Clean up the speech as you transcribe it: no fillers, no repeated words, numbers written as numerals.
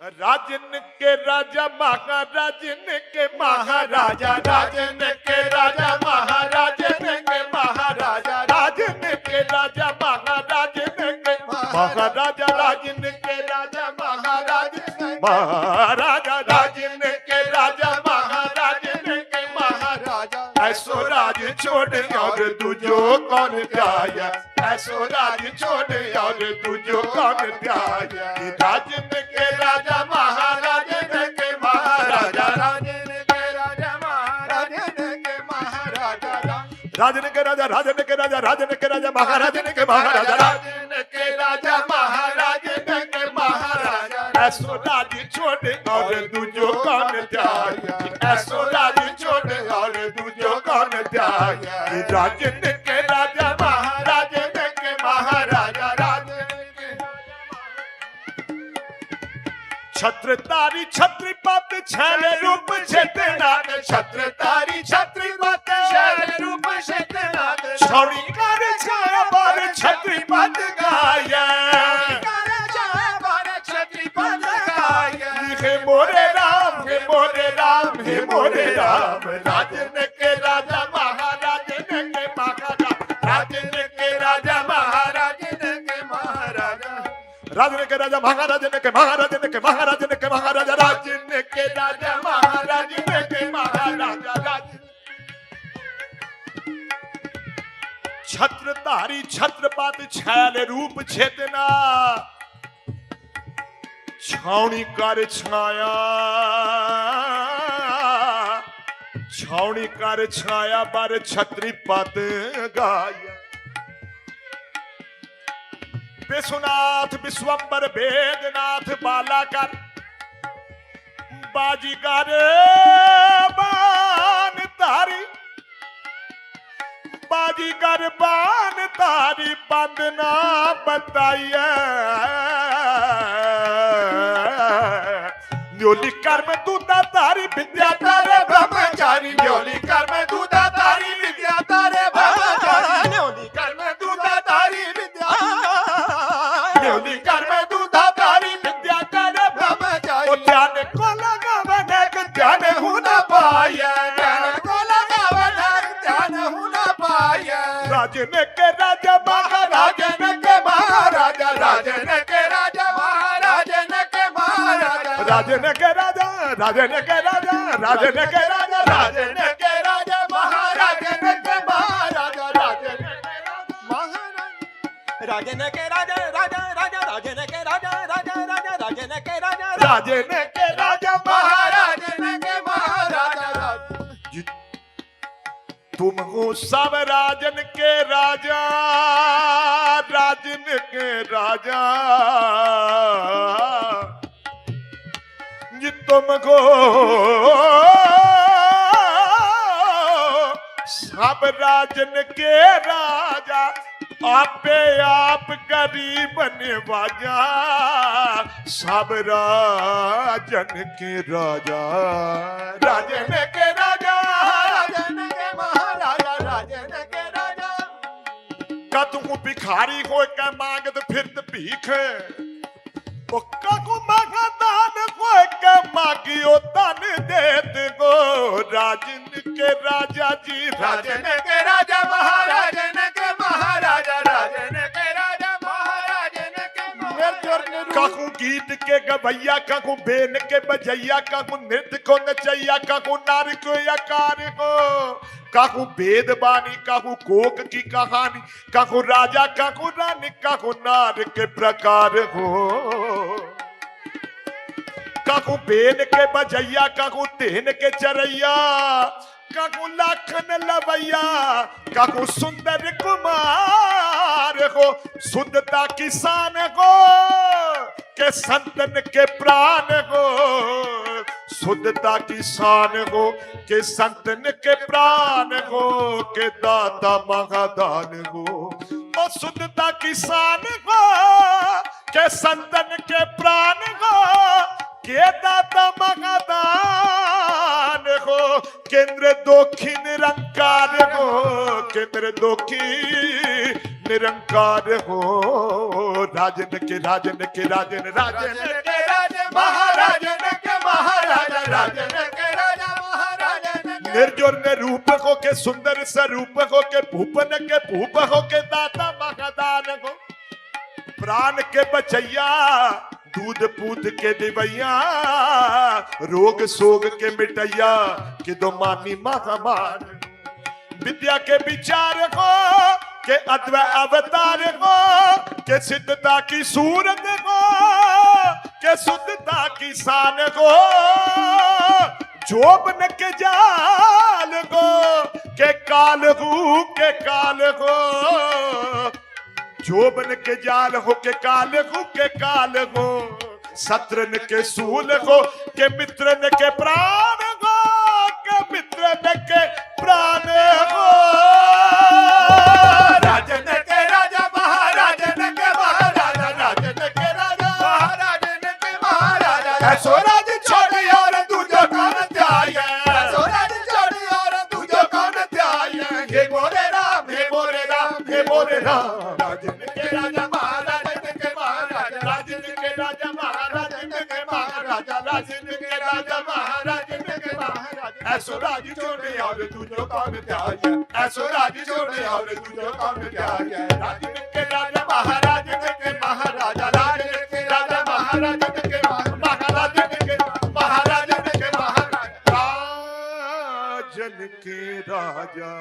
राजन के राजा महाराजन के महाराजा, राजन के राजा महाराजन के महाराजा, राजन के राजा महाराजन के महाराजा, राजन के राजा महाराजन महाराजा, राजन के राजा महाराजन के महाराजा। ऐसो राज छोड़ और तुझो कौन त्याया, ऐसो राज छोड़ और तुझो कौन त्याया। राजन के राजा महाराजन के महाराजा, राजन के राजा महाराजन के महाराजा, राजन के राजा, राजन के राजा, राजन के राजा महाराजन के महाराजा, राजन के राजा महाराजन के महाराजा। ऐसो राज छोड़ और तुझो कौन त्याया, ऐसो राज छोड़ और तुझो कौन त्याया। राजन के राजा महाराजन के महाराजा, राजन के छत्रधारी छत्रपत छैल रूप छेतनाथ, छत्रधारी छत्रपत छैल रूप छेतनाथ। छौड़ी कर छाया बार छत्रपत गाया, हे मोरे राम, हे मोरे राम, हे मोरे राम। राजन के राजा महाराजन के महाराजा, राजन के राजा महाराजन के महाराजा, राजन के राजा महाराजन के महाराजन के महाराजन के महाराजा, राजन के राजा महाराजन के महाराजा। छत्रधारी छत्रपति छैल रूप छेतना, छावनी कर छाया, छावनी कर छाया बार छत्रपत गाया। विश्वनाथ विश्वंबर वेदनाथ बालाकर, बाजीगर बान तारी, बाजीगर बान तारी बंदना बताइए। न्योली कर में दूधा तारी विद्या तारे ब्रह्मचारी, न्योली कर में दूधा तारी विद्या तारे ब्रह्मचारी, न्योली कर में दूधा तारी विद्या, न्योली कर में दूधा तारी विद्या तारे ब्रह्मचारी। ध्यान को लगावने ध्यान होना पाया, ध्यान को लगावने ध्यान होना पाया। राजन के राजा महाराजन के महाराजा, राजन के राजा महाराजन के महाराजा, राजन के राजा, राजन के राजा, राजन के राजा, राजन के राजा महाराजन के महाराजा, राजन के राजा महाराज, राजन के राजा, राजा राजा, राजन के राजा, राजा राजा, राजन के राजा, राजन के राजा महाराजन के महाराजा। तुम हो सब राजन के राजा, राजन के राजा। जी तुमको सब राजन के राजा, आपे आप गरीब नवाजा। सब राजन के राजा, राजन के राजा, राजन के महाराजा, राजन के राजा। का तुमको भिखारी हो क्या मांगत फिरत भीख, को मांगा दान को क्या मांगियो दान देत गो। राजन के राजा जी, राजन के राजा महाराजन के महाराजा, राजन के राजा महाराजन के महाराजा। काकू गीत के गवैया, काकू बेन के बजैया, काकू नृत्य को नचैया, काकू नार को यकार को, काकू वेद बानी, काकू कोक की कहानी, काकू राजा काकू रानी, काकू नार के प्रकार हो। काकू बेन के बजैया, काकू तेन के चरैया, काकू लाखन लवैया, काकू सुंदर कुमार हो। शुद्धता किसान हो के संतन के प्राण हो, शुद्धता किसान हो के संतन के प्राण हो, के दाता महादान हो। और शुद्धता किसान हो के संतन के प्राण हो, के दाता महादान हो। केंद्र दोखी निरंकार हो, केंद्र दोखी निरंकार हो। राजन के राजन के राजन, राजन के राजन महाराज। और ने रूप हो के सुंदर स्वरूप हो के भूपन के भूप हो के दाता महादान हो प्राण के बचैया दूध पूत के दिवैया रोग सोग के मिटैया कि दो मानी महामान विद्या के विचार को के अद्वै अवतार को के सिद्धता की सूरत को के शुद्धता की शान को जोबन के जाल को के काल को जोबन के जाल हो के काल हो शत्रन के सूल हो के मित्रन के प्राण हो के मित्रन के प्राण हो राजन के राजा महाराजन के महाराजा राजन के राजा महाराजन के महाराजा ऐसो राज छोड़ और दूजो कौन त्याग ऐसो राज छोड़ और दूजो कौन त्याग हे मोरे राम हे मोरे राम हे मोरे राम राजन के राजा महाराजन के महाराजा राजन के राजा महाराजन के महाराजा राजन के राजा महाराजन के महाराजा ऐसो राज छोड़े और तुझो कौन त्याग ऐसो राज छोड़े और तुझो कौन त्याग राजन के राजा महाराजन के महाराजा राजन के राजा महाराजन के महाराजन के महाराजन के महाराजा राजन के राजा